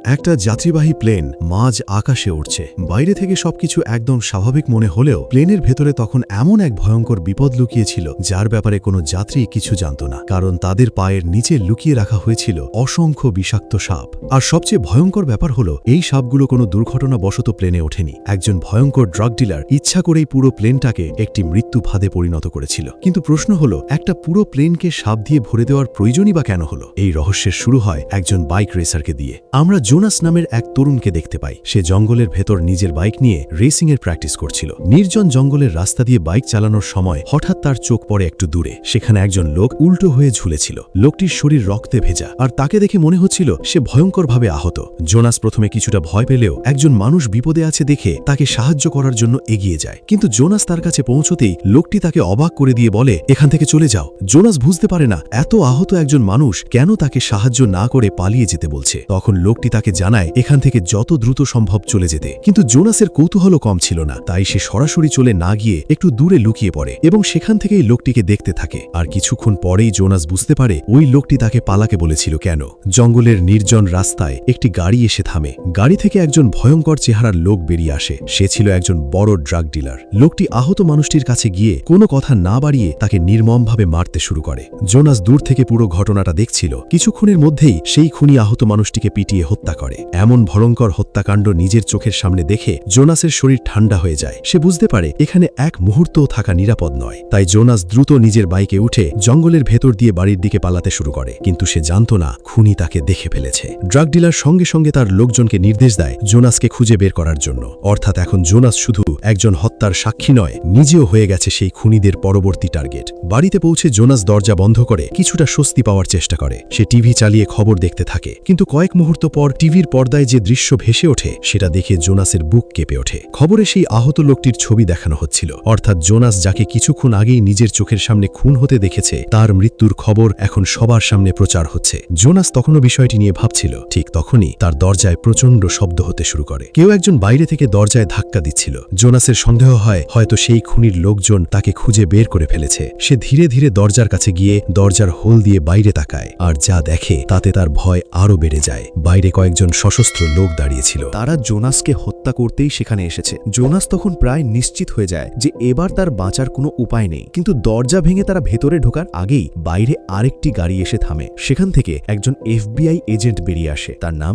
একটা যাত্রীবাহী প্লেন মাঝ আকাশে উড়ছে। বাইরে থেকে সবকিছু একদম স্বাভাবিক মনে হলেও প্লেনের ভেতরে তখন এমন এক ভয়ঙ্কর বিপদ লুকিয়েছিল যার ব্যাপারে কোনো যাত্রী কিছু জানত না, কারণ তাদের পায়ের নিচে লুকিয়ে রাখা হয়েছিল অসংখ্য বিষাক্ত সাপ। আর সবচেয়ে ভয়ঙ্কর ব্যাপার হলো এই সাপগুলো কোনো দুর্ঘটনাবশত প্লেনে ওঠেনি। একজন ভয়ঙ্কর ড্রাগ ডিলার ইচ্ছা করেই পুরো প্লেনটাকে একটি মৃত্যু ফাঁদে পরিণত করেছিল। কিন্তু প্রশ্ন হলো, একটা পুরো প্লেনকে সাপ দিয়ে ভরে দেওয়ার প্রয়োজনই বা কেন হলো? এই রহস্যের শুরু হয় একজন বাইক রেসারকে দিয়ে। আমরা জোনাস নামের এক তরুণকে দেখতে পাই। সে জঙ্গলের ভেতর নিজের বাইক নিয়ে রেসিংয়ের প্র্যাকটিস করছিল। নির্জন জঙ্গলের রাস্তা দিয়ে বাইক চালানোর সময় হঠাৎ তার চোখ পড়ে একটু দূরে। সেখানে একজন লোক উল্টো হয়ে ঝুলেছিল। লোকটির শরীর রক্তে ভেজা, আর তাকে দেখে মনে হচ্ছিল সে ভয়ঙ্করভাবে আহত। জোনাস প্রথমে কিছুটা ভয় পেলেও একজন মানুষ বিপদে আছে দেখে তাকে সাহায্য করার জন্য এগিয়ে যায়। কিন্তু জোনাস তার কাছে পৌঁছতেই লোকটি তাকে অবাক করে দিয়ে বলে, এখান থেকে চলে যাও। জোনাস বুঝতে পারে না এত আহত একজন মানুষ কেন তাকে সাহায্য না করে পালিয়ে যেতে বলছে। তখন লোকটি তাকে জানায় এখান থেকে যত দ্রুত সম্ভব চলে যেতে। কিন্তু জোনাসের কৌতূহলও কম ছিল না, তাই সে সরাসরি চলে না গিয়ে একটু দূরে লুকিয়ে পড়ে এবং সেখান থেকেই লোকটিকে দেখতে থাকে। আর কিছুক্ষণ পরেই জোনাস বুঝতে পারে ওই লোকটি তাকে পালাকে বলেছিল কেন। জঙ্গলের নির্জন রাস্তায় একটি গাড়ি এসে থামে। গাড়ি থেকে একজন ভয়ঙ্কর চেহারার লোক বেরিয়ে আসে। সে ছিল একজন বড় ড্রাগ ডিলার। লোকটি আহত মানুষটির কাছে গিয়ে কোনো কথা না বাড়িয়ে তাকে নির্মমভাবে মারতে শুরু করে। জোনাস দূর থেকে পুরো ঘটনাটা দেখছিল। কিছুক্ষণের মধ্যেই সেই খুনি আহত মানুষটিকে পিটিয়ে হত্যা করে। এমন ভয়ঙ্কর হত্যাকাণ্ড নিজের চোখের সামনে দেখে জোনাসের শরীর ঠান্ডা হয়ে যায়। সে বুঝতে পারে এখানে এক মুহূর্তও থাকা নিরাপদ নয়। তাই জোনাস দ্রুত নিজের বাইকে উঠে জঙ্গলের ভেতর দিয়ে বাড়ির দিকে পালাতে শুরু করে। কিন্তু সে জানত না খুনি তাকে দেখে ফেলেছে। ড্রাগ ডিলার সঙ্গে সঙ্গে তার লোকজনকে নির্দেশ দেয় জোনাসকে খুঁজে বের করার জন্য। অর্থাৎ এখন জোনাস শুধু একজন হত্যার সাক্ষী নয়, নিজেও হয়ে গেছে সেই খুনিদের পরবর্তী টার্গেট। বাড়িতে পৌঁছে জোনাস দরজা বন্ধ করে কিছুটা স্বস্তি পাওয়ার চেষ্টা করে। সে টিভি চালিয়ে খবর দেখতে থাকে। কিন্তু কয়েক মুহূর্ত পর টিভির পর্দায় যে দৃশ্য ভেসে ওঠে সেটা দেখে জোনাসের বুক কেঁপে ওঠে। খবরে সেই আহত লোকটির ছবি দেখানো হচ্ছিল। অর্থাৎ জোনাস যাকে কিছুক্ষণ আগেই নিজের চোখের সামনে খুন হতে দেখেছে তার মৃত্যুর খবর এখন সবার সামনে প্রচার হচ্ছে। জোনাস তখনও বিষয়টি নিয়ে ভাবছিল। ঠিক তখনই তার দরজায় প্রচণ্ড শব্দ হতে শুরু করে। কেউ একজন বাইরে থেকে দরজায় ধাক্কা দিচ্ছিল। জোনাসের সন্দেহ হয় হয়তো সেই খুনির লোকজন তাকে খুঁজে বের করে ফেলেছে। সে ধীরে ধীরে দরজার কাছে গিয়ে দরজার হোল দিয়ে বাইরে তাকায়, আর যা দেখে তাতে তার ভয় আরও বেড়ে যায়। বাইরে কয়েকজন সশস্ত্র লোক দাঁড়িয়েছিল। তারা জোনাসকে হত্যা করতেই সেখানে এসেছে। জোনাস তখন প্রায় নিশ্চিত হয়ে যায় যে এবার তার বাঁচার কোনো উপায় নেই। কিন্তু দরজা ভেঙে তারা ভেতরে ঢোকার আগেই বাইরে আরেকটি গাড়ি এসে থামে। সেখান থেকে একজন FBI এজেন্ট বেরিয়ে আসে। তার নাম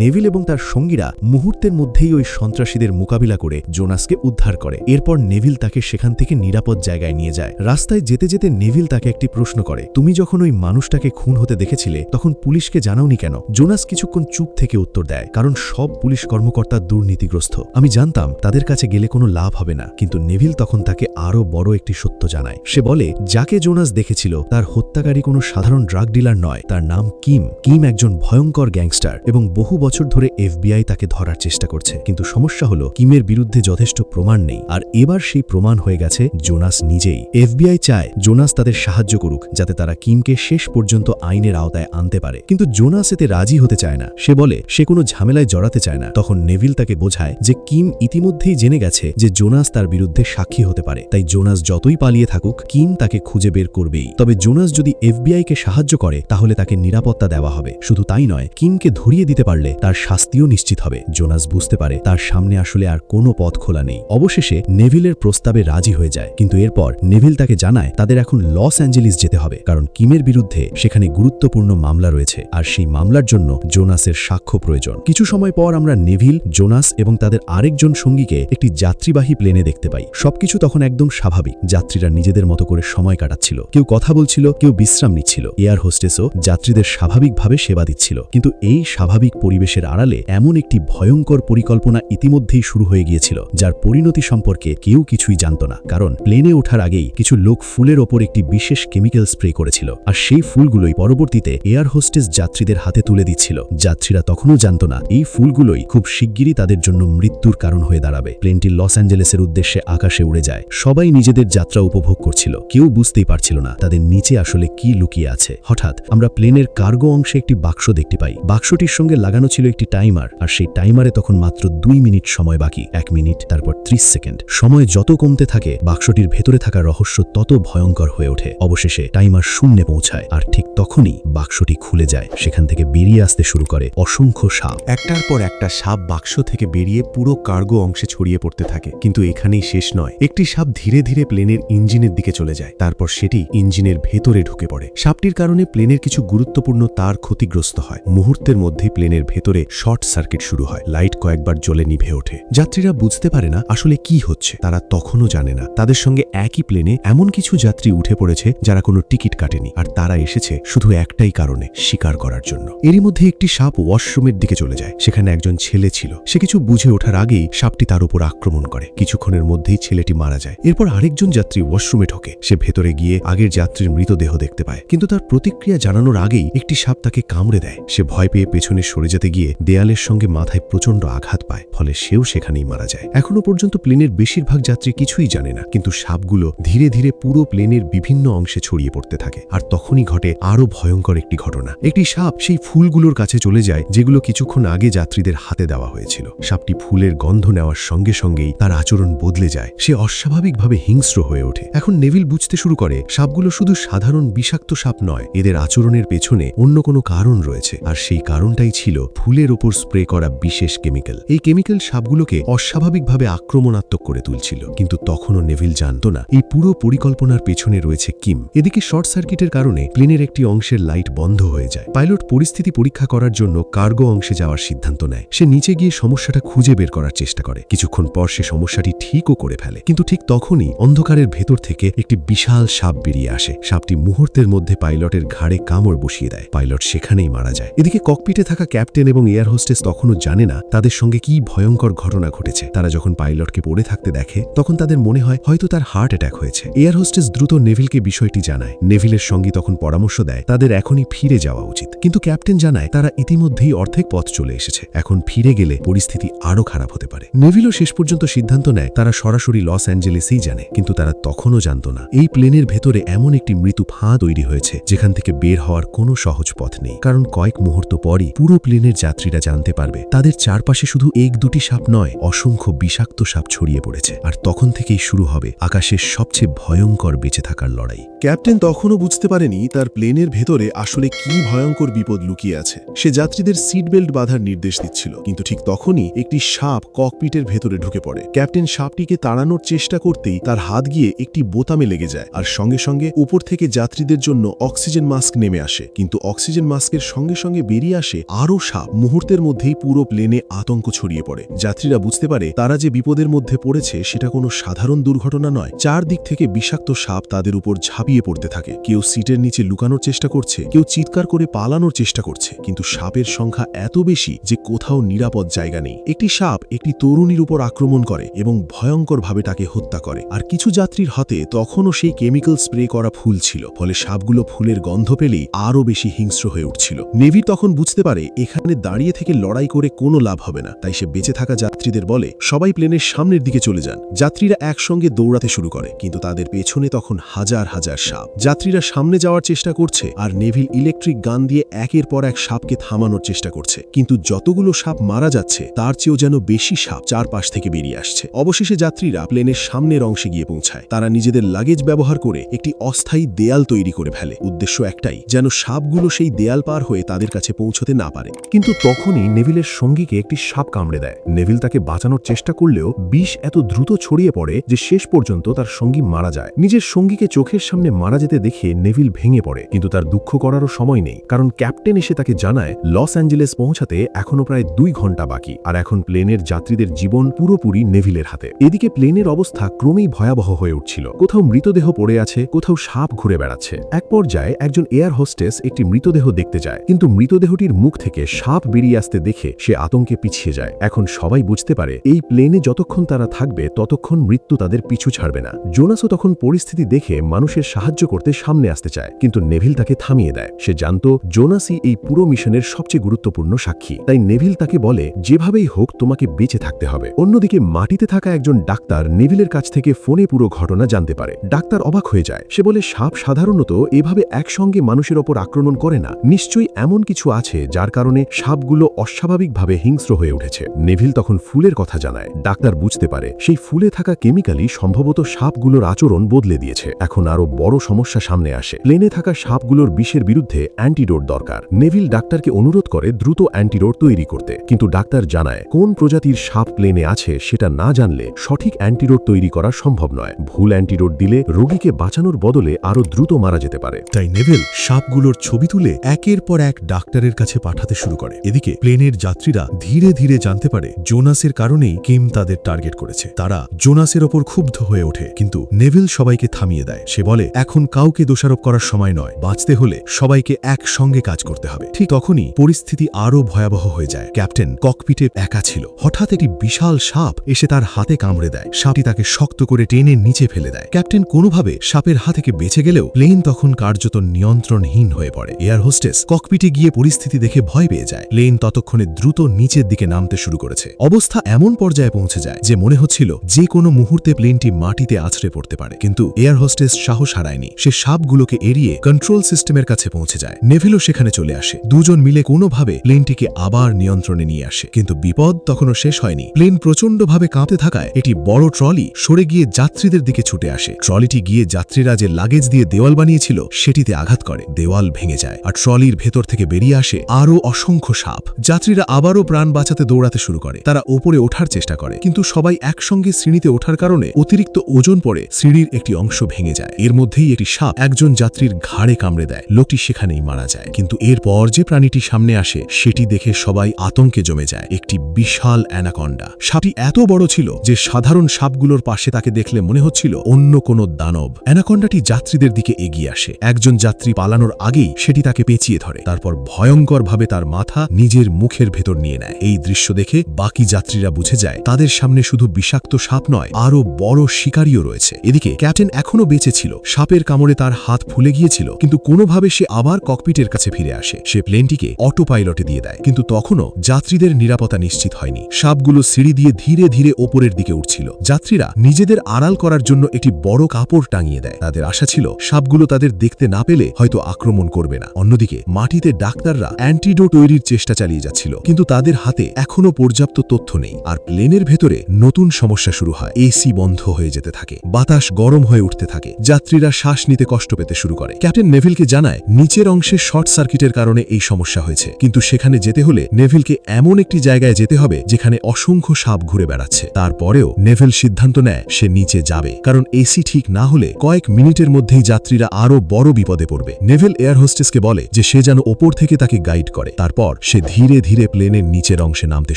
নেভিল এবং তার সঙ্গীরা মুহূর্তের মধ্যেই ওই সন্ত্রাসীদের মোকাবিলা করে জোনাসকে উদ্ধার করে। এরপর নেভিল তাকে সেখান থেকে নিরাপদ জায়গায় নিয়ে যায়। রাস্তায় যেতে যেতে নেভিল তাকে একটি প্রশ্ন করে, তুমি যখন ওই মানুষটাকে খুন হতে দেখেছিলে তখন পুলিশকে জানাওনি কেন? জোনাস কিছুক্ষণ চুপ থেকে উত্তর দেয়, কারণ সব পুলিশ কর্মকর্তা দুর্নীতিগ্রস্ত। আমি জানতাম তাদের কাছে গেলে কোনো লাভ হবে না। কিন্তু নেভিল তখন তাকে আরও বড় একটি সত্য জানায়। সে বলে যাকে জোনাস দেখেছিল তার হত্যাকারী কোনো সাধারণ ড্রাগ ডিলার নয়, তার নাম কিম একজন ভয়ঙ্কর গ্যাংস্টার এবং বহু বছর ধরে FBI তাকে ধরার চেষ্টা করছে। কিন্তু সমস্যা হলো কিমের বিরুদ্ধে যথেষ্ট প্রমাণ নেই, আর এবার সেই প্রমাণ হয়ে গেছে জোনাস নিজেই। FBI চায় জোনাস তাদের সাহায্য করুক যাতে তারা কিমকে শেষ পর্যন্ত আইনের আওতায় আনতে পারে। কিন্তু জোনাস এতে রাজি হতে চায় না। সে বলে সে কোনো ঝামেলায় জড়াতে চায় না। তখন নেভিল তাকে বোঝায় যে কিম ইতিমধ্যেই জেনে গেছে যে জোনাস তার বিরুদ্ধে সাক্ষী হতে পারে, তাই জোনাস যতই পালিয়ে থাকুক কিম তাকে খুঁজে বের করবেই। তবে জোনাস যদি FBI-কে সাহায্য করে তাহলে তাকে নিরাপত্তা দেওয়া হবে। শুধু তাই নয়, কিমকে ধরিয়ে দিতে পারলে তার শাস্তিও নিশ্চিত হবে। জোনাস বুঝতে পারে তার সামনে আসলে আর কোনো পথ খোলা নেই। অবশেষে নেভিলের প্রস্তাবে রাজি হয়ে যায়। কিন্তু এরপর নেভিল তাকে জানায় তাদের এখন লস অ্যাঞ্জেলিস যেতে হবে, কারণ কিমের বিরুদ্ধে সেখানে গুরুত্বপূর্ণ মামলা রয়েছে, আর সেই মামলার জন্য জোনাসের সাক্ষ্য প্রয়োজন। কিছু সময় পর আমরা নেভিল, জোনাস এবং তাদের আরেকজন সঙ্গীকে একটি যাত্রীবাহী প্লেনে দেখতে পাই। সবকিছু তখন একদম স্বাভাবিক। যাত্রীরা নিজেদের মতো করে সময় কাটাচ্ছিল। কেউ কথা বলছিল, কেউ বিশ্রাম নিচ্ছিল। এয়ার হোস্টেসও যাত্রীদের স্বাভাবিকভাবে সেবা দিচ্ছিল। কিন্তু এই স্বাভাবিক পরিবেশের আড়ালে এমন একটি ভয়ঙ্কর পরিকল্পনা ইতিমধ্যেই শুরু হয়ে গিয়েছিল, যার পরিণতি সম্পর্কে কেউ কিছুই জানত না। কারণ প্লেনে ওঠার আগেই কিছু লোক ফুলের ওপর একটি বিশেষ কেমিক্যাল স্প্রে করেছিল, আর সেই ফুলগুলোই পরবর্তীতে এয়ার হোস্টেস যাত্রীদের হাতে তুলে দিচ্ছিল। যাত্রীরা তখনও জানত না এই ফুলগুলোই খুব শিগগিরই তাদের জন্য মৃত্যুর কারণ হয়ে দাঁড়াবে। প্লেনটি লস অ্যাঞ্জেলেসের উদ্দেশ্যে আকাশে উড়ে যায়। সবাই নিজেদের যাত্রা উপভোগ করছিল। কেউ বুঝতেই পারছিল না তাদের নিচে আসলে কি লুকিয়ে আছে। হঠাৎ আমরা প্লেনের কার্গো অংশে একটি বাক্স দেখতে পাই। বাক্সটির সঙ্গে লাগানো ছিল একটি টাইমার, আর সেই টাইমারে তখন মাত্র 2 মিনিট সময় বাকি। 1 মিনিট, তারপর 30 সেকেন্ড। সময় যত কমতে থাকে বাক্সটির ভেতরে থাকা রহস্য তত ভয়ঙ্কর হয়ে ওঠে। অবশেষে টাইমার শূন্যে পৌঁছায়, আর ঠিক তখনই বাক্সটি খুলে যায়। সেখান থেকে বেরিয়ে আসতে শুরু করে করে অসংখ্য সাপ। একটার পর একটা সাপ বাক্স থেকে বেরিয়ে পুরো কার্গো অংশে ছড়িয়ে পড়তে থাকে। কিন্তু এখানেই শেষ নয়, একটি সাপ ধীরে ধীরে প্লেনের ইঞ্জিনের দিকে চলে যায়। তারপর সেটি ইঞ্জিনের ভেতরে ঢুকে পড়ে। সাপটির কারণে প্লেনের কিছু গুরুত্বপূর্ণ তার ক্ষতিগ্রস্ত হয়। মুহূর্তের মধ্যেই প্লেনের ভেতরে শর্ট সার্কিট শুরু হয়। লাইট কয়েকবার জ্বলে নিভে ওঠে। যাত্রীরা বুঝতে পারে না আসলে কি হচ্ছে। তারা তখনও জানে না তাদের সঙ্গে একই প্লেনে এমন কিছু যাত্রী উঠে পড়েছে যারা কোনো টিকিট কাটেনি, আর তারা এসেছে শুধু একটাই কারণে, শিকার করার জন্য। এরই মধ্যে একটি সাপ ওয়াশরুমের দিকে চলে যায়। সেখানে একজন ছেলে ছিল। সে কিছু বুঝে ওঠার আগেই সাপটি তার উপর আক্রমণ করে। কিছুক্ষণের মধ্যেই ছেলেটি মারা যায়। এরপর আরেকজন যাত্রী ওয়াশরুমে ঢোকে। সে ভেতরে গিয়ে আগের যাত্রীর মৃতদেহ দেখতে পায়, কিন্তু তার প্রতিক্রিয়া জানানোর আগেই একটি সাপ তাকে কামড়ে দেয়। সে ভয় পেয়ে পেছনে সরে যেতে গিয়ে দেয়ালের সঙ্গে মাথায় প্রচণ্ড আঘাত পায়, ফলে সেও সেখানেই মারা যায়। এখনো পর্যন্ত প্লেনের বেশিরভাগ যাত্রী কিছুই জানে না, কিন্তু সাপগুলো ধীরে ধীরে পুরো প্লেনের বিভিন্ন অংশে ছড়িয়ে পড়তে থাকে। আর তখনই ঘটে আরও ভয়ঙ্কর একটি ঘটনা। একটি সাপ সেই ফুলগুলোর কাছে চলে যায় যেগুলো কিছুক্ষণ আগে যাত্রীদের হাতে দেওয়া হয়েছিল। সাপটি ফুলের গন্ধ নেওয়ার সঙ্গে সঙ্গেই তার আচরণ বদলে যায়। সে অস্বাভাবিকভাবে হিংস্র হয়ে ওঠে। এখন নেভিল বুঝতে শুরু করে সাপগুলো শুধু সাধারণ বিষাক্ত সাপ নয়, এদের আচরণের পেছনে অন্য কোনো কারণ রয়েছে। আর সেই কারণটাই ছিল ফুলের ওপর স্প্রে করা বিশেষ কেমিক্যাল। এই কেমিক্যাল সাপগুলোকে অস্বাভাবিকভাবে আক্রমণাত্মক করে তুলছিল। কিন্তু তখনও নেভিল জানত না এই পুরো পরিকল্পনার পেছনে রয়েছে কিম। এদিকে শর্ট সার্কিটের কারণে প্লেনের একটি অংশের লাইট বন্ধ হয়ে যায়। পাইলট পরিস্থিতি পরীক্ষা করার জন্য কার্গো অংশে যাওয়ার সিদ্ধান্ত নেয়। সে নিচে গিয়ে সমস্যাটা খুঁজে বের করার চেষ্টা করে। কিছুক্ষণ পর সে সমস্যাটি ঠিকও করে ফেলে। কিন্তু ঠিক তখনই অন্ধকারের ভেতর থেকে একটি বিশাল সাপ বেরিয়ে আসে। সাপটি মুহূর্তের মধ্যে পাইলটের ঘাড়ে কামড় বসিয়ে দেয়। পাইলট সেখানেই মারা যায়। এদিকে ককপিটে থাকা ক্যাপ্টেন এবং এয়ার হোস্টেস তখনও জানে না তাদের সঙ্গে কি ভয়ঙ্কর ঘটনা ঘটেছে। তারা যখন পাইলটকে পড়ে থাকতে দেখে তখন তাদের মনে হয় হয়তো তার হার্ট অ্যাটাক হয়েছে। এয়ার হোস্টেস দ্রুত নেভিলকে বিষয়টি জানায়। নেভিলের সঙ্গী তখন পরামর্শ দেয় তাদের এখনই ফিরে যাওয়া উচিত। কিন্তু ক্যাপ্টেন জানায় তারা ইতিমধ্যেই অর্ধেক পথ চলে এসেছে। এখন ফিরে গেলে পরিস্থিতি আরও খারাপ হতে পারে। নেভিলও শেষ পর্যন্ত সিদ্ধান্ত নেয় তারা সরাসরি লস অ্যাঞ্জেলেসেই জানে। কিন্তু তারা তখনও জানত না এই প্লেনের ভেতরে এমন একটি মৃত্যু ফাঁ তৈরি হয়েছে যেখান থেকে বের হওয়ার কোনো সহজ পথ নেই। কারণ কয়েক মুহূর্ত পরই পুরো প্লেনের যাত্রীরা জানতে পারবে তাদের চারপাশে শুধু এক দুটি সাপ নয়, অসংখ্য বিষাক্ত সাপ ছড়িয়ে পড়েছে। আর তখন থেকেই শুরু হবে আকাশের সবচেয়ে ভয়ঙ্কর বেঁচে থাকার লড়াই। ক্যাপ্টেন তখনও বুঝতে পারেনি তার প্লেনের ভেতরে আসলে কি ভয়ঙ্কর বিপদ লুকিয়ে আছে। সে যাত্রীদের সিট বেল্ট বাঁধার নির্দেশ দিচ্ছিল, কিন্তু ঠিক তখনই একটি সাপ ককপিটের ভেতরে ঢুকে পড়ে। ক্যাপ্টেন সাপটিকে তাড়ানোর চেষ্টা করতেই তার হাত গিয়ে একটি বোতামে লেগে যায়, আর সঙ্গে সঙ্গে উপর থেকে যাত্রীদের জন্য অক্সিজেন মাস্ক নেমে আসে। কিন্তু অক্সিজেন মাস্কের সঙ্গে সঙ্গে বেরিয়ে আসে আরও সাপ। মুহূর্তের মধ্যেই পুরো প্লেনে আতঙ্ক ছড়িয়ে পড়ে। যাত্রীরা বুঝতে পারে তারা যে বিপদের মধ্যে পড়েছে সেটা কোনো সাধারণ দুর্ঘটনা নয়। চারদিক থেকে বিষাক্ত সাপ তাদের উপর ঝাঁপিয়ে পড়তে থাকে। কেউ সিটের নিচে লুকানোর চেষ্টা করছে, কেউ চিৎকার করে পালানোর চেষ্টা করছে। কিন্তু সাপের সংখ্যা এত বেশি যে কোথাও নিরাপদ জায়গা নেই। একটি সাপ একটি তরুণীর উপর আক্রমণ করে এবং ভয়ঙ্করভাবে তাকে হত্যা করে। আর কিছু যাত্রীর হাতে তখনও সেই কেমিক্যাল স্প্রে করা ফুল ছিল, ফলে সাপগুলো ফুলের গন্ধ পেলেই আরও বেশি হিংস্র হয়ে উঠছিল। নেভি তখন বুঝতে পারে এখানে দাঁড়িয়ে থেকে লড়াই করে কোনো লাভ হবে না। তাই সে বেঁচে থাকা যাত্রীদের বলে সবাই প্লেনের সামনের দিকে চলে যান। যাত্রীরা একসঙ্গে দৌড়াতে শুরু করে, কিন্তু তাদের পেছনে তখন হাজার হাজার সাপ। যাত্রীরা সামনে যাওয়ার চেষ্টা করছে আর নেভিল ইলেকট্রিক গান দিয়ে একের পর এক সাপকে থামানোর চেষ্টা করছে। কিন্তু যতগুলো সাপ মারা যাচ্ছে তার চেয়েও যেন বেশি সাপ চারপাশ থেকে বেরিয়ে আসছে। অবশেষে যাত্রীরা প্লেনের সামনের অংশে গিয়ে পৌঁছায়। তারা নিজেদের লাগেজ ব্যবহার করে একটি অস্থায়ী দেয়াল তৈরি করে ফেলে। উদ্দেশ্য একটাই, যেন সাপগুলো সেই দেয়াল পার হয়ে তাদের কাছে পৌঁছতে না পারে। কিন্তু তখনই নেভিলের সঙ্গীকে একটি সাপ কামড়ে দেয়। নেভিল তাকে বাঁচানোর চেষ্টা করলেও বিষ এত দ্রুত ছড়িয়ে পড়ে যে শেষ পর্যন্ত তার সঙ্গী মারা যায়। নিজের সঙ্গীকে চোখের সামনে মারা যেতে দেখে নেভিল ভেঙে পড়ে, কিন্তু তার দুঃখ করারও সময় নেই। কারণ ক্যাপ্টেন এসে তাকে জানায় লস অ্যাঞ্জেলেস পৌঁছাতে এখনো প্রায় 2 ঘন্টা বাকি, আর এখন প্লেনের যাত্রীদের জীবন পুরোপুরি নেভিলের হাতে। এদিকে প্লেনের অবস্থা ক্রমেই ভয়াবহ হয়ে উঠছিল। কোথাও মৃতদেহ পড়ে আছে, কোথাও সাপ ঘুরে বেড়াচ্ছে। এক পর্যায়ে একজন এয়ার হোস্টেস একটি মৃতদেহ দেখতে যায়, কিন্তু মৃতদেহটির মুখ থেকে সাপ বেরিয়ে আসতে দেখে সে আতঙ্কে পিছিয়ে যায়। এখন সবাই বুঝতে পারে এই প্লেনে যতক্ষণ তারা থাকবে ততক্ষণ মৃত্যু তাদের পিছু ছাড়বে না। জোনাসও তখন পরিস্থিতি দেখে মানুষের সাহায্য করতে সামনে আসতে চায়, কিন্তু নেভিল তাকে থামিয়ে দেয়। সে জানত জোনাসই এই পুরো মিশনের সবচেয়ে গুরুত্বপূর্ণ সাক্ষী। তাই নেভিল তাকে বলে যেভাবেই হোক তোমাকে বেঁচে থাকতে হবে। অন্যদিকে মাটিতে থাকা একজন ডাক্তার নেভিলের কাছ থেকে ফোনে পুরো ঘটনা জানতে পারে। ডাক্তার অবাক হয়ে যায়। সে বলে সাপ সাধারণত এভাবে একসঙ্গে মানুষের ওপর আক্রমণ করে না। নিশ্চয়ই এমন কিছু আছে যার কারণে সাপগুলো অস্বাভাবিকভাবে হিংস্র হয়ে উঠেছে। নেভিল তখন ফুলের কথা জানায়। ডাক্তার বুঝতে পারে সেই ফুলে থাকা কেমিক্যালই সম্ভবত সাপগুলোর আচরণ বদলে দিয়েছে। এখন আরো বড় সমস্যা সামনে আসে। প্লেনে থাকা সাপগুলোর বিষের বিরুদ্ধে অ্যান্টিডোট দরকার। নেভিল ডাক্তারকে অনুরোধ অনুরোধ করে দ্রুত অ্যান্টিডোট তৈরি করতে, কিন্তু ডাক্তার জানায় কোন প্রজাতির সাপ প্লেনে আছে সেটা না জানলে সঠিক অ্যান্টিডোট তৈরি করা সম্ভব নয়। ভুল অ্যান্টিডোট দিলে রোগীকে বাঁচানোর বদলে আরও দ্রুত মারা যেতে পারে। তাই নেভেল সাপগুলোর ছবি তুলে একের পর এক ডাক্তারের কাছে পাঠাতে শুরু করে। এদিকে প্লেনের যাত্রীরা ধীরে ধীরে জানতে পারে জোনাসের কারণেই কিম তাদের টার্গেট করেছে। তারা জোনাসের ওপর ক্ষুব্ধ হয়ে ওঠে, কিন্তু নেভেল সবাইকে থামিয়ে দেয়। সে বলে এখন কাউকে দোষারোপ করার সময় নয়, বাঁচতে হলে সবাইকে একসঙ্গে কাজ করতে হবে। ঠিক তখনই পরিস্থিতি আরও ভয়াবহ হয়ে যায়। ক্যাপ্টেন ককপিটে একা ছিল। হঠাৎ একটি বিশাল সাপ এসে তার হাতে কামড়ে দেয়। সাপটি তাকে শক্ত করে টেনে নিচে ফেলে দেয়। ক্যাপ্টেন কোনোভাবে সাপের হাত থেকে বেঁচে গেলেও প্লেন তখন কার্যত নিয়ন্ত্রণহীন হয়ে পড়ে। এয়ার হোস্টেস ককপিটে গিয়ে পরিস্থিতি দেখে ভয় পেয়ে যায়। প্লেন ততক্ষণে দ্রুত নিচের দিকে নামতে শুরু করেছে। অবস্থা এমন পর্যায়ে পৌঁছে যায় যে মনে হচ্ছিল যে কোনো মুহূর্তে প্লেনটি মাটিতে আছড়ে পড়তে পারে, কিন্তু এয়ার হোস্টেস সাহস হারায়নি। সে সাপগুলোকে এড়িয়ে কন্ট্রোল সিস্টেমের কাছে পৌঁছে যায়। নেভিলও সেখানে চলে আসে। দুজন মিলে কোনোভাবে প্লেনটিকে আবার নিয়ন্ত্রণে নিয়ে আসে, কিন্তু বিপদ তখনও শেষ হয়নি। প্লেন প্রচণ্ডভাবে কাঁপতে থাকায় একটি বড় ট্রলি সরে গিয়ে যাত্রীদের দিকে ছুটে আসে। ট্রলিটি গিয়ে যাত্রীরা যে লাগেজ দিয়ে দেওয়াল বানিয়েছিল সেটিতে আঘাত করে। দেওয়াল ভেঙে যায় আর ট্রলির ভেতর থেকে বেরিয়ে আসে আরও অসংখ্য সাপ। যাত্রীরা আবারও প্রাণ বাঁচাতে দৌড়াতে শুরু করে। তারা ওপরে ওঠার চেষ্টা করে, কিন্তু সবাই একসঙ্গে সিঁড়িতে ওঠার কারণে অতিরিক্ত ওজন পড়ে সিঁড়ির একটি অংশ ভেঙে যায়। এর মধ্যেই একটি সাপ একজন যাত্রীর ঘাড়ে কামড়ে দেয়। লোকটি সেখানেই মারা যায়। কিন্তু এরপর যে প্রাণীটি সামনে আসে সেটি দেখে সবাই আতঙ্কে জমে যায়। একটি বিশাল অ্যানাকন্ডা। সাপটি এত বড় ছিল যে সাধারণ সাপগুলোর পাশে তাকে দেখলে মনে হচ্ছিল অন্য কোনো দানব। অ্যানাকন্ডাটি যাত্রীদের দিকে এগিয়ে আসে। একজন যাত্রী পালানোর আগেই সেটি তাকে পেঁচিয়ে ধরে, তারপর ভয়ঙ্করভাবে তার মাথা নিজের মুখের ভেতর নিয়ে নেয়। এই দৃশ্য দেখে বাকি যাত্রীরা বুঝে যায় তাদের সামনে শুধু বিষাক্ত সাপ নয়, আরও বড় শিকারীও রয়েছে। এদিকে ক্যাপ্টেন এখনও বেঁচে ছিল। সাপের কামড়ে তার হাত ফুলে গিয়েছিল, কিন্তু কোনোভাবে সে আবার ককপিটের কাছে ফিরে আসে। সে প্লেনটিকে অটো পাইলটে দিয়ে দেয়, কিন্তু তখনও যাত্রীদের নিরাপত্তা নিশ্চিত হয়নি। সাপগুলো সিঁড়ি দিয়ে ধীরে ধীরে ওপরের দিকে উঠছিল। যাত্রীরা নিজেদের আড়াল করার জন্য একটি বড় কাপড় টাঙিয়ে দেয়। তাদের আশা ছিল সাপগুলো তাদের দেখতে না পেলে হয়তো আক্রমণ করবে না। অন্যদিকে মাটিতে ডাক্তাররা অ্যান্টিডোট তৈরির চেষ্টা চালিয়ে যাচ্ছিল, কিন্তু তাদের হাতে এখনও পর্যাপ্ত তথ্য নেই। আর প্লেনের ভেতরে নতুন সমস্যা শুরু হয়। এসি বন্ধ হয়ে যেতে থাকে, বাতাস গরম হয়ে উঠতে থাকে, যাত্রীরা শ্বাস নিতে কষ্ট পেতে শুরু করে। ক্যাপ্টেন নেভিলকে জানায় নিচের অংশে শর্ট সার্কিটের কারণে এই সমস্যা হয়েছে, কিন্তু সেখানে যেতে হলে নেভিলকে এমন একটি জায়গায় যেতে হবে যেখানে অসংখ্য সাপ ঘুরে বেড়াচ্ছে। তারপরেও নেভিল সিদ্ধান্ত নেয় সে নিচে যাবে, কারণ এসি ঠিক না হলে কয়েক মিনিটের মধ্যেই যাত্রীরা আরও বড় বিপদে পড়বে। নেভিল এয়ার হোস্টেসকে বলে যে সে যেন ওপর থেকে তাকে গাইড করে। তারপর সে ধীরে ধীরে প্লেনের নিচের অংশে নামতে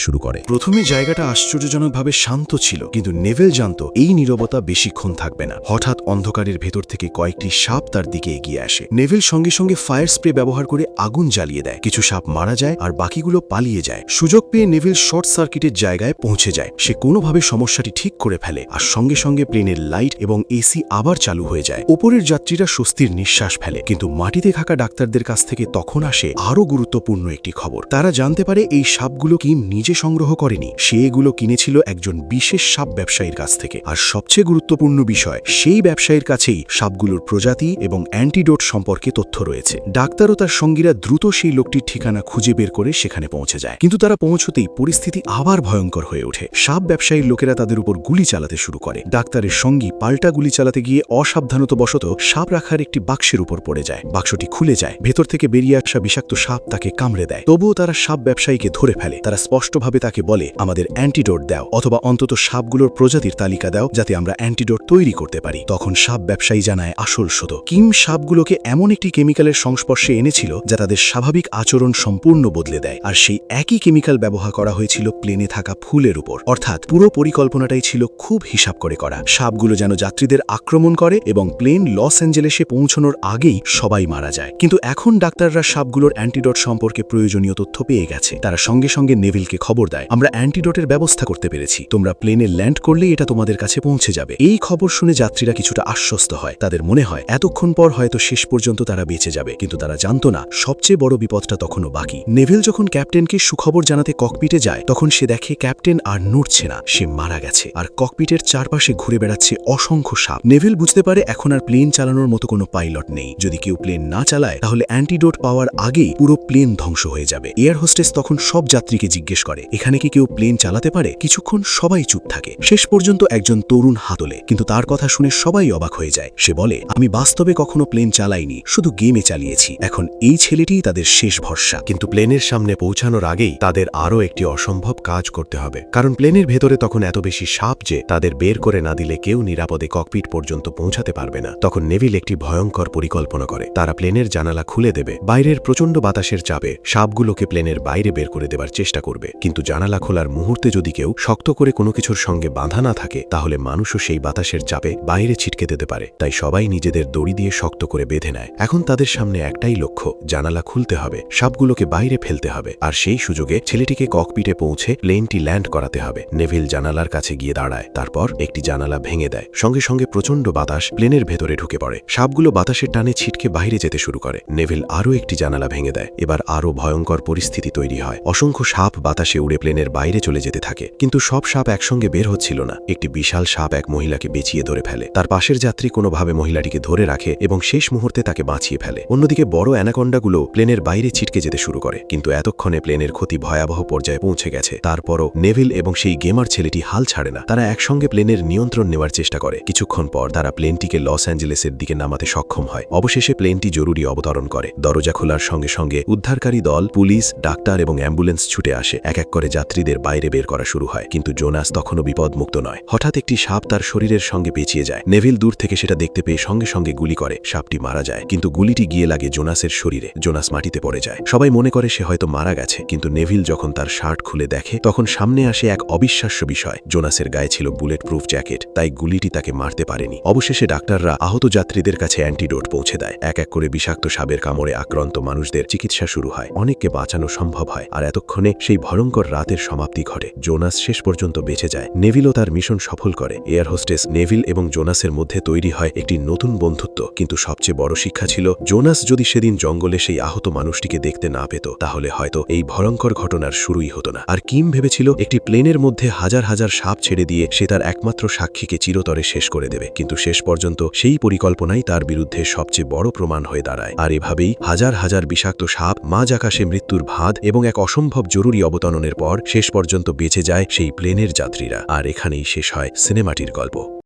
শুরু করে। প্রথমে জায়গাটা আশ্চর্যজনকভাবে শান্ত ছিল, কিন্তু নেভেল জানত এই নীরবতা বেশিক্ষণ থাকবে না। হঠাৎ অন্ধকারের ভেতর থেকে কয়েকটি সাপ তার দিকে এগিয়ে আসে। নেভেল সঙ্গে সঙ্গে ফায়ার স্প্রে ব্যবহার করে আগুন জ্বালিয়ে দেয়। কিছু সাপ মারা যায় আর বাকিগুলো পালিয়ে যায়। সুযোগ পেয়ে নেভেল শর্ট সার্কিটের জায়গায় পৌঁছে যায়। সে কোনোভাবে সমস্যাটি ঠিক করে ফেলে, আর সঙ্গে সঙ্গে প্লেনের লাইট এবং এসি আবার চালু হয়ে যায়। ওপরের যাত্রীরা স্বস্তির নিঃশ্বাস ফেলে, কিন্তু মাটিতে থাকা ডাক্তারদের কাছ থেকে তখন আসে আরও গুরুত্বপূর্ণ একটি খবর। তারা জানতে পারে এই সাপগুলো কিম নিজে সংগ্রহ করেনি, সে এগুলো কিনেছিল একজন বিশেষ সাপ ব্যবসায়ীর কাছ থেকে। আর সবচেয়ে গুরুত্বপূর্ণ বিষয়, সেই ব্যবসায়ীর কাছেই সাপগুলোর প্রজাতি এবং অ্যান্টিডোট সম্পর্কে তথ্য রয়েছে। ডাক্তার ও তার সঙ্গীরা দ্রুত সেই লোকটির ঠিকানা খুঁজে বের করে সেখানে পৌঁছে যায়, কিন্তু তারা পৌঁছতেই পরিস্থিতি আবার ভয়ঙ্কর হয়ে ওঠে। সাপ ব্যবসায়ীর লোকেরা তাদের উপর গুলি চালাতে শুরু করে। ডাক্তারের সঙ্গী পাল্টা গুলি চালাতে গিয়ে অসাবধানতাবশত সাপ রাখার একটি বাক্সের উপর পড়ে যায়। বাক্সটি খুলে যায়, ভেতর থেকে বেরিয়ে আসা বিষাক্ত সাপ তাকে কামড়ে দেয়। তবুও তারা সাপ ব্যবসায়ীকে ধরে ফেলে। তারা স্পষ্টভাবে তাকে বলে, আমাদের অ্যান্টিডোট দাও, অথবা অন্তত সাপগুলোর প্রজাতির তালিকা দাও যাতে আমরা অ্যান্টিডোট তৈরি করতে পারি। তখন সাপ ব্যবসায়ী জানায় আসল সত্য। কিম সাপগুলোকে এমন একটি কেমিক্যালের সংস্পর্শে এনেছিল যা তাদের স্বাভাবিক আচরণ সম্পূর্ণ বদলে দেয়, আর সেই একই কেমিক্যাল ব্যবহার করা হয়েছিল প্লেনে থাকা ফুলের উপর। অর্থাৎ পুরো পরিকল্পনাটাই ছিল খুব হিসাব করে করা। সাপগুলো যেন যাত্রীদের আক্রমণ করে এবং প্লেন লস অ্যাঞ্জেলেসে পৌঁছানোর আগেই সবাই মারা যায়। কিন্তু এখন ডাক্তাররা সাপগুলোর অ্যান্টিডোট সম্পর্কে প্রয়োজনীয় তথ্য পেয়ে গেছে। তারা সঙ্গে সঙ্গে নেভিলকে খবর দেয়, আমরা অ্যান্টিডোটের ব্যবস্থা করতে পেরেছি, তোমরা প্লেনে ল্যান্ড করলেই এটা তোমাদের কাছে পৌঁছে যাবে। এই খবর শুনে যাত্রীরা কিছুটা আশ্বস্ত হয়। তাদের মনে হয় এতক্ষণ পর হয়তো শেষ পর্যন্ত তারা বেঁচে যাবে, কিন্তু তারা জানত না সবচেয়ে বড় বিপদটা তখনও বাকি। নেভিল যখন ক্যাপ্টেনকে সুখবর জানাতে ককপিটে যায়, তখন সে দেখে ক্যাপ্টেন আর নড়ছে না, সে মারা গেছে, আর ককপিটের চারপাশে ঘুরে বেড়াচ্ছে অসংখ্য সাপ। নেভিল বুঝতে পারে এখন আর প্লেন চালানোর মতো কোনো পাইলট নেই। যদি কেউ প্লেন না চালায় তাহলে অ্যান্টিডোট পাওয়ার আগেই পুরো প্লেন ধ্বংস হয়ে যাবে। এয়ার হোস্টেস তখন সব যাত্রীকে জিজ্ঞেস করে, এখানে কি কেউ প্লেন চালাতে পারে? কিছুক্ষণ সবাই চুপ থাকে। শেষ পর্যন্ত একজন তরুণ হাত তোলে, কিন্তু তার কথা শুনে সবাই অবাক হয়ে যায়। সে বলে, আমি বাস্তবে কখনো প্লেন চালাইনি, শুধু গেমে চালিয়েছি। এখন এই ছেলেটিই তাদের শেষ ভরসা। ভরসা। কিন্তু প্লেনের সামনে পৌঁছানোর আগেই তাদের আরও একটি অসম্ভব কাজ করতে হবে, কারণ প্লেনের ভেতরে তখন এত বেশি সাপ যে তাদের বের করে না দিলে কেউ নিরাপদে ককপিট পর্যন্ত পৌঁছাতে পারবে না। তখন নেভিল একটি ভয়ঙ্কর পরিকল্পনা করে। তারা প্লেনের জানালা খুলে দেবে, বাইরের প্রচণ্ড বাতাসের চাপে সাপগুলোকে প্লেনের বাইরে বের করে দেবার চেষ্টা করবে। কিন্তু জানালা খোলার মুহূর্তে যদি কেউ শক্ত করে কোনো কিছুর সঙ্গে বাঁধা না থাকে, তাহলে মানুষও সেই বাতাসের চাপে বাইরে ছিটকে দিতে পারে। তাই সবাই নিজেদের দড়ি দিয়ে শক্ত করে বেঁধে নেয়। এখন তাদের সামনে একটাই লক্ষ্য, জানালা খুলতে হবে, সাপগুলোকে বাইরে ফেলতে হবে, আর সেই সুযোগে ছেলেটিকে ককপিটে পৌঁছে প্লেনটি ল্যান্ড করাতে হবে। নেভিল জানালার কাছে গিয়ে দাঁড়ায়, তারপর একটি জানালা ভেঙে দেয়। সঙ্গে সঙ্গে প্রচণ্ড বাতাস প্লেনের ভেতরে ঢুকে পড়ে। সাপগুলো বাতাসের টানে ছিটকে বাইরে যেতে শুরু করে। নেভিল আরও একটি জানালা ভেঙে দেয়। এবার আরও ভয়ঙ্কর পরিস্থিতি তৈরি হয়। অসংখ্য সাপ বাতাসে উড়ে প্লেনের বাইরে চলে যেতে থাকে, কিন্তু সব সাপ একসঙ্গে বের হচ্ছিল না। একটি বিশাল সাপ এক মহিলাকে পেঁচিয়ে ধরে ফেলে। তার পাশের যাত্রী কোনোভাবে মহিলাটিকে ধরে রাখে এবং শেষ মুহূর্তে তাকে বাঁচিয়ে ফেলে। অন্যদিকে বড় অ্যানাকন্ডাগুলো প্লেনের বাইরে ছিটকে যেতে শুরু করে, কিন্তু এতক্ষণে প্লেনের ক্ষতি ভয়াবহ পর্যায়ে পৌঁছে গেছে। তারপরও নেভিল এবং সেই গেমার ছেলেটি হাল ছাড়ে না। তারা একসঙ্গে প্লেনের নিয়ন্ত্রণ নেওয়ার চেষ্টা করে। কিছুক্ষণ পর তারা প্লেনটিকে লস অ্যাঞ্জেলেসের দিকে নামাতে সক্ষম হয়। অবশেষে প্লেনটি জরুরি অবতরণ করে। দরজা খোলার সঙ্গে সঙ্গে উদ্ধারকারী দল, পুলিশ, ডাক্তার এবং অ্যাম্বুলেন্স ছুটে আসে। এক এক করে যাত্রীদের বাইরে বের করা শুরু হয়। কিন্তু জোনাস তখনও বিপদমুক্ত নয়। হঠাৎ একটি সাপ তার শরীরের সঙ্গে পেঁচিয়ে যায়। নেভিল দূর থেকে সেটা দেখতে পেয়ে সঙ্গে সঙ্গে গুলি করে। সাপটি মারা যায়, কিন্তু গুলিটি গিয়ে লাগে জোনাসের শরীরে। জোনাস মাটিতে পড়ে যায়। সবাই মনে করে সে হয়তো মারা গেছে, কিন্তু নেভিল যখন তার শার্ট খুলে দেখে, তখন সামনে আসে এক অবিশ্বাস্য বিষয়। জোনাসের গায়ে ছিল বুলেট প্রুফ জ্যাকেট, তাই গুলিটি তাকে মারতে পারেনি। অবশেষে ডাক্তাররা আহত যাত্রীদের কাছে অ্যান্টিডোট পৌঁছে দেয়। এক এক করে বিষাক্ত সাপের কামড়ে আক্রান্ত মানুষদের চিকিৎসা শুরু হয়। অনেককে বাঁচানো সম্ভব হয়। আর এতক্ষণে সেই ভয়ঙ্কর রাতের সমাপ্তি ঘটে। জোনাস শেষ পর্যন্ত বেঁচে যায়। নেভিলও তার মিশন সফল করে। এয়ার হোস্টেস নেভিল এবং জোনাসের মধ্যে তৈরি হয় একটি নতুন বন্ধুত্ব। কিন্তু সবচেয়ে বড় শিক্ষা ছিল, জোনাস যদি সেদিন জঙ্গলে সেই আহত মানুষটিকে দেখতে না পেত, তাহলে হয়তো এই ভয়ঙ্কর ঘটনার শুরুই হতো না। আর কিম ভেবেছিল একটি প্লেনের মধ্যে হাজার হাজার সাপ ছেড়ে দিয়ে সে তার একমাত্র সাক্ষীকে চিরতরে শেষ করে দেবে। কিন্তু শেষ পর্যন্ত সেই পরিকল্পনাই তার বিরুদ্ধে সবচেয়ে বড় প্রমাণ হয়ে দাঁড়ায়। আর এভাবেই হাজার হাজার বিষাক্ত সাপ মাঝ আকাশে মৃত্যুর ভাঁদ এবং এক অসম্ভব জরুরি অবতরণের পর শেষ পর্যন্ত বেঁচে যায় সেই প্লেনের যাত্রীরা। আর এখানেই শেষ হয় সিনেমাটির গল্প।